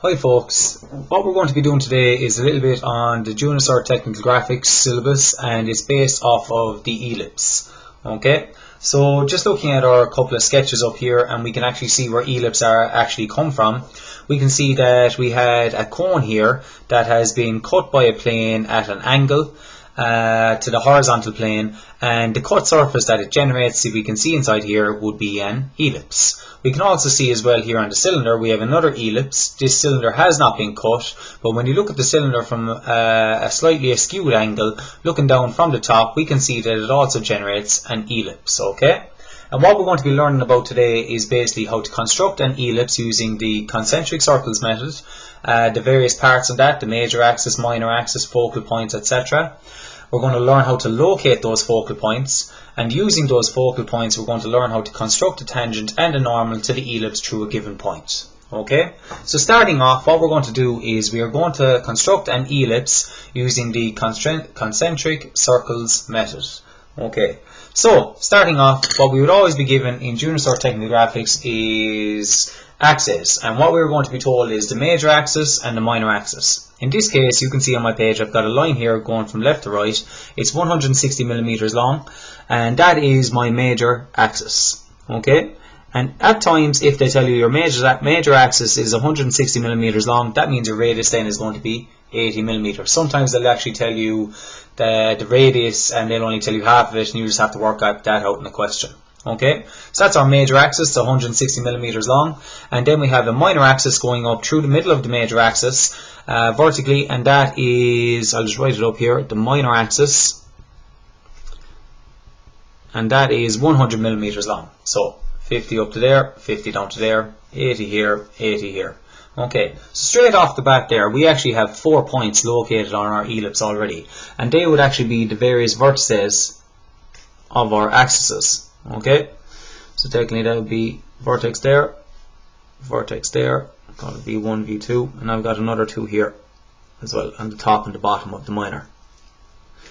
Hi folks, what we're going to be doing today is a little bit on the Junior Cert Technical Graphics syllabus, and it's based off of the Ellipse. Okay, so just looking at our couple of sketches up here, and we can actually see where ellipse are actually come from. We can see that we had a cone here that has been cut by a plane at an angle to the horizontal plane, and the cut surface that it generates, if we can see inside here, would be an ellipse. We can also see as well here on the cylinder we have another ellipse. This cylinder has not been cut, but when you look at the cylinder from a slightly askewed angle, looking down from the top, we can see that it also generates an ellipse. Okay, and what we're going to be learning about today is basically how to construct an ellipse using the concentric circles method, the various parts of that, the major axis, minor axis, focal points, etc. We're going to learn how to locate those focal points, and using those focal points we're going to learn how to construct a tangent and a normal to the ellipse through a given point. Okay, so starting off, what we're going to do is we are going to construct an ellipse using the concentric circles method. Okay, so starting off, what we would always be given in Junior Cert Technical Graphics is axes, and what we're going to be told is the major axis and the minor axis. In this case, you can see on my page I've got a line here going from left to right. It's 160 millimeters long, and that is my major axis. Okay, and at times if they tell you your major axis is 160 millimeters long, that means your radius then is going to be 80 millimeters. Sometimes they'll actually tell you the radius and they'll only tell you half of it, and you just have to work that out in the question. Okay, so that's our major axis, 160 millimeters long, and then we have a minor axis going up through the middle of the major axis vertically, and that is, I'll just write it up here, the minor axis, and that is 100 millimeters long. So 50 up to there, 50 down to there, 80 here, 80 here. Okay, so straight off the bat there, we actually have 4 points located on our ellipse already, and they would actually be the various vertices of our axes. Okay, so technically that would be vertex there, call it V1, V2, and I've got another 2 here as well on the top and the bottom of the minor.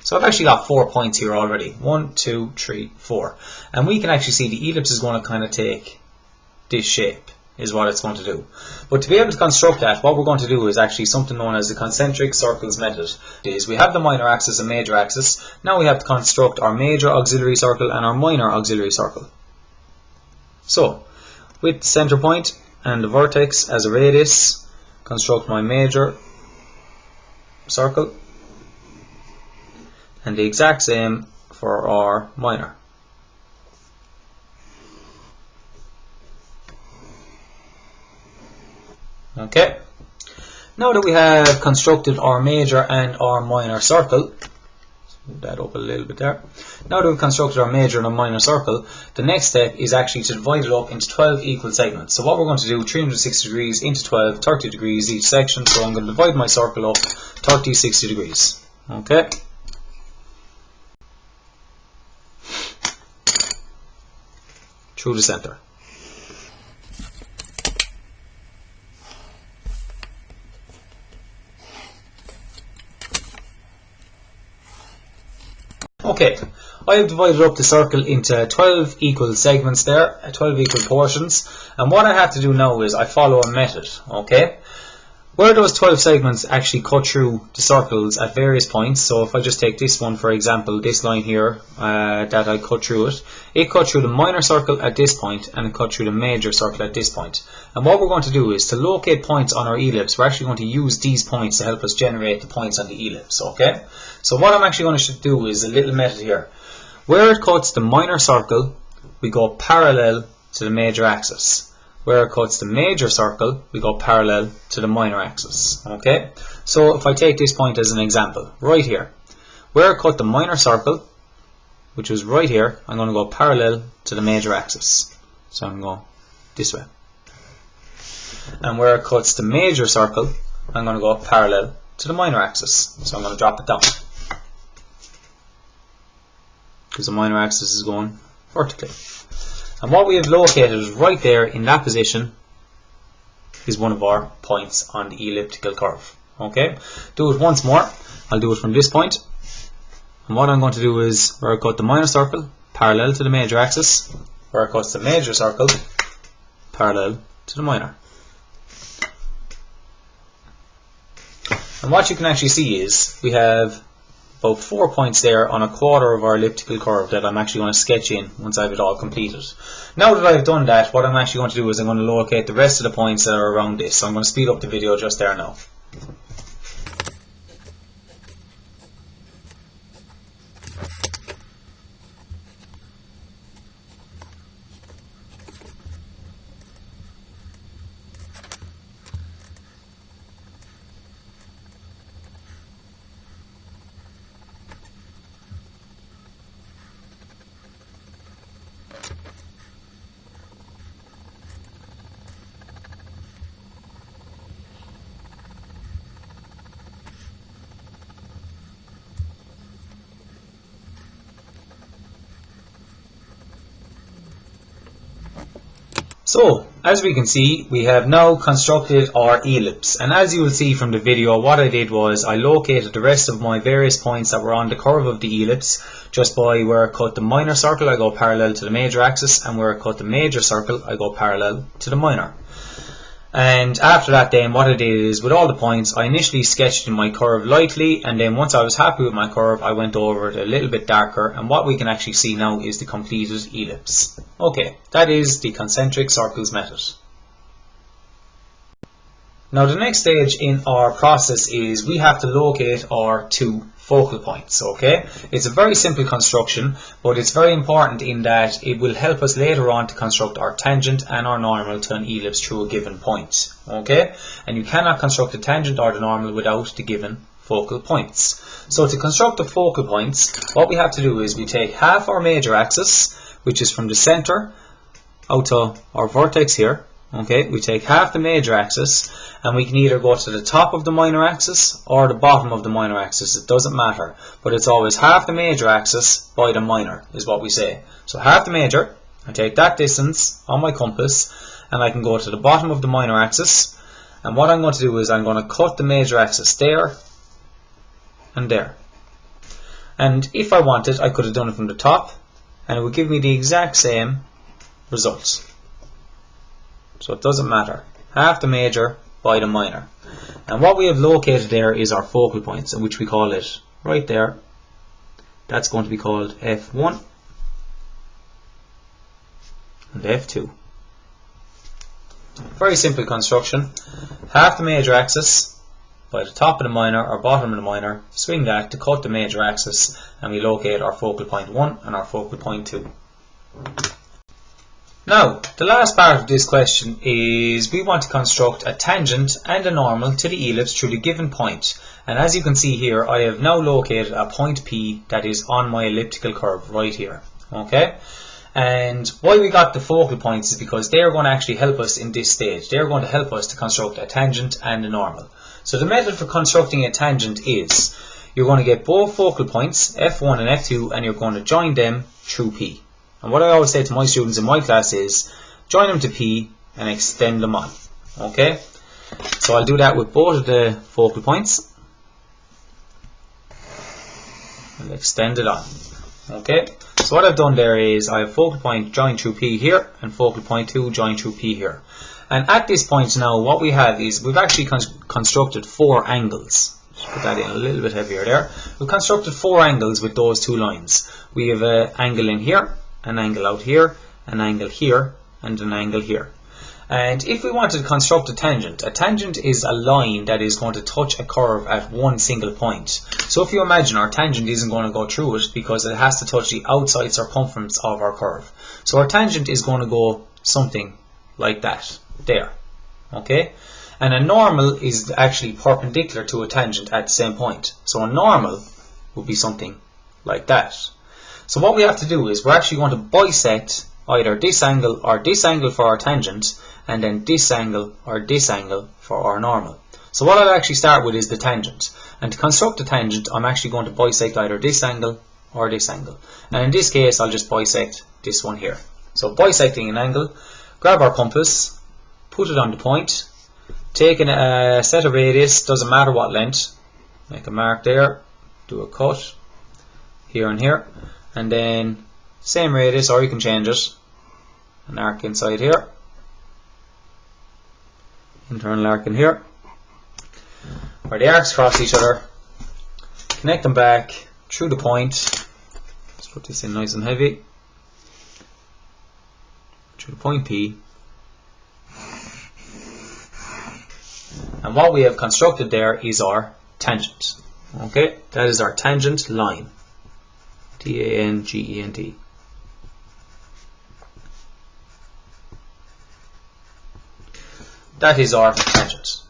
So I've actually got 4 points here already, 1, 2, 3, 4, and we can actually see the ellipse is going to kind of take this shape, is what it's going to do. But to be able to construct that, what we're going to do is actually something known as the concentric circles method. Is we have the minor axis and major axis. Now we have to construct our major auxiliary circle and our minor auxiliary circle. So with the center point and the vertex as a radius, construct my major circle, and the exact same for our minor. Okay, now that we have constructed our major and our minor circle, move that up a little bit there. Now that we've constructed our major and our minor circle, the next step is actually to divide it up into 12 equal segments. So what we're going to do, 360 degrees into 12, 30 degrees each section. So I'm going to divide my circle up 30, 60 degrees. Okay. Through the center. Okay, I have divided up the circle into 12 equal segments there, 12 equal portions, and what I have to do now is I follow a method. Okay, where those 12 segments actually cut through the circles at various points. So if I just take this one for example, this line here that I cut through it cut through the minor circle at this point, and it cut through the major circle at this point. And what we're going to do is to locate points on our ellipse, we're actually going to use these points to help us generate the points on the ellipse. Okay, so what I'm actually going to do is a little method here. Where it cuts the minor circle, we go parallel to the major axis. Where it cuts the major circle, we go parallel to the minor axis. Okay, so if I take this point as an example, right here, where it cut the minor circle, which was right here, I'm going to go parallel to the major axis. So I'm going to go this way. And where it cuts the major circle, I'm going to go parallel to the minor axis. So I'm going to drop it down, because the minor axis is going vertically. And what we have located right there in that position is one of our points on the elliptical curve. Okay, do it once more. I'll do it from this point. And what I'm going to do is where I cut the minor circle, parallel to the major axis. Where I cut the major circle, parallel to the minor. And what you can actually see is we have about 4 points there on a quarter of our elliptical curve that I'm actually going to sketch in once I have it all completed. Now that I've done that, what I'm actually going to do is I'm going to locate the rest of the points that are around this. So I'm going to speed up the video just there now. So, as we can see, we have now constructed our ellipse, and as you will see from the video, what I did was I located the rest of my various points that were on the curve of the ellipse just by where I cut the minor circle I go parallel to the major axis, and where I cut the major circle I go parallel to the minor. And after that then what I did is with all the points I initially sketched in my curve lightly, and then once I was happy with my curve I went over it a little bit darker, and what we can actually see now is the completed ellipse. Okay, that is the concentric circles method. Now the next stage in our process is we have to locate our two focal points. Okay, it's a very simple construction, but it's very important in that it will help us later on to construct our tangent and our normal to an ellipse through a given point. Okay, and you cannot construct the tangent or the normal without the given focal points. So to construct the focal points, what we have to do is we take half our major axis, which is from the center out to our vertex here. Okay, we take half the major axis, and we can either go to the top of the minor axis or the bottom of the minor axis. It doesn't matter, but it's always half the major axis by the minor is what we say. So half the major, I take that distance on my compass, and I can go to the bottom of the minor axis, and what I'm going to do is I'm going to cut the major axis there and there. And if I wanted, I could have done it from the top, and it would give me the exact same results. So it doesn't matter. Half the major by the minor. And what we have located there is our focal points, in which we call it right there. That's going to be called F1 and F2. Very simple construction. Half the major axis by the top of the minor or bottom of the minor. Swing that to cut the major axis, and we locate our focal point 1 and our focal point 2. Now, the last part of this question is we want to construct a tangent and a normal to the ellipse through the given point. And as you can see here, I have now located a point P that is on my elliptical curve right here. Okay? And why we got the focal points is because they are going to actually help us in this stage. They are going to help us to construct a tangent and a normal. So the method for constructing a tangent is you're going to get both focal points, F1 and F2, and you're going to join them through P. And what I always say to my students in my class is join them to P and extend them on. Okay, so I'll do that with both of the focal points. I'll extend it on. Okay, so what I've done there is I have focal point joined through P here and focal point 2 joined through P here. And at this point now what we have is we've actually constructed 4 angles. Just put that in a little bit heavier there. We've constructed 4 angles with those 2 lines. We have an angle in here, an angle out here, an angle here, and an angle here. And if we wanted to construct a tangent is a line that is going to touch a curve at one single point. So if you imagine our tangent isn't going to go through it because it has to touch the outside circumference of our curve. So our tangent is going to go something like that, there. Okay? And a normal is actually perpendicular to a tangent at the same point. So a normal would be something like that. So what we have to do is we're actually going to bisect either this angle or this angle for our tangent, and then this angle or this angle for our normal. So what I'll actually start with is the tangent. And to construct a tangent, I'm actually going to bisect either this angle or this angle. And in this case, I'll just bisect this one here. So bisecting an angle, grab our compass, put it on the point, take a set of radius, doesn't matter what length, make a mark there, do a cut here and here. And then same radius, or you can change it, an arc inside here, internal arc in here. where the arcs cross each other, connect them back through the point. Let's put this in nice and heavy. Through the point P. And what we have constructed there is our tangent. Okay, that is our tangent line. T-A-N-G-E-N-T. That is our tangent.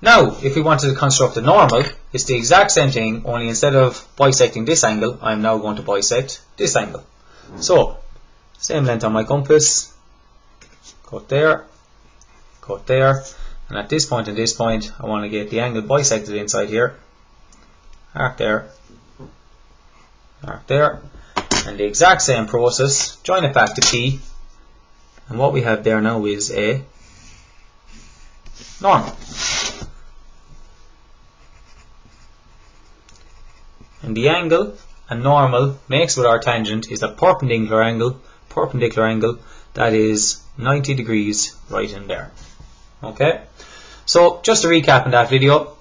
Now, if we wanted to construct a normal, it's the exact same thing, only instead of bisecting this angle, I'm now going to bisect this angle. So, same length on my compass, cut there, and at this point and this point, I want to get the angle bisected inside here. Arc there, and the exact same process, join it back to P, and what we have there now is a normal. And the angle a normal makes with our tangent is a perpendicular angle that is 90 degrees right in there. Okay, so just to recap in that video,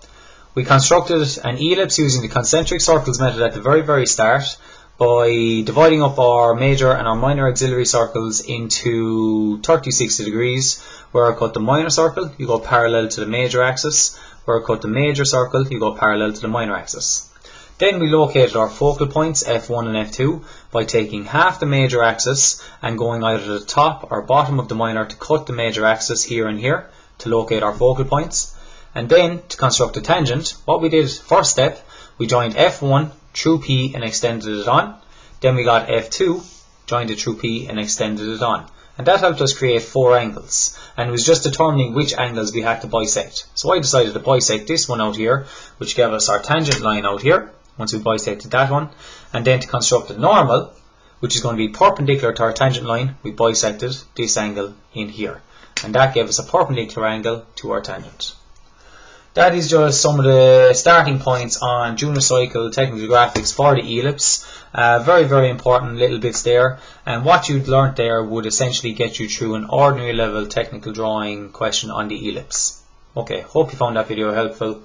we constructed an ellipse using the concentric circles method at the very start by dividing up our major and our minor auxiliary circles into 30-60 degrees. Where I cut the minor circle, you go parallel to the major axis. Where I cut the major circle, you go parallel to the minor axis. Then we located our focal points F1 and F2 by taking half the major axis and going either to the top or bottom of the minor to cut the major axis here and here to locate our focal points. And then to construct a tangent, what we did first step, we joined F1 through P and extended it on. Then we got F2, joined it through P and extended it on. And that helped us create 4 angles. And it was just determining which angles we had to bisect. So I decided to bisect this one out here, which gave us our tangent line out here, once we bisected that one. And then to construct a normal, which is going to be perpendicular to our tangent line, we bisected this angle in here. And that gave us a perpendicular angle to our tangent. That is just some of the starting points on junior cycle technical graphics for the ellipse. Very important little bits there, and what you'd learnt there would essentially get you through an ordinary level technical drawing question on the ellipse. Okay, hope you found that video helpful.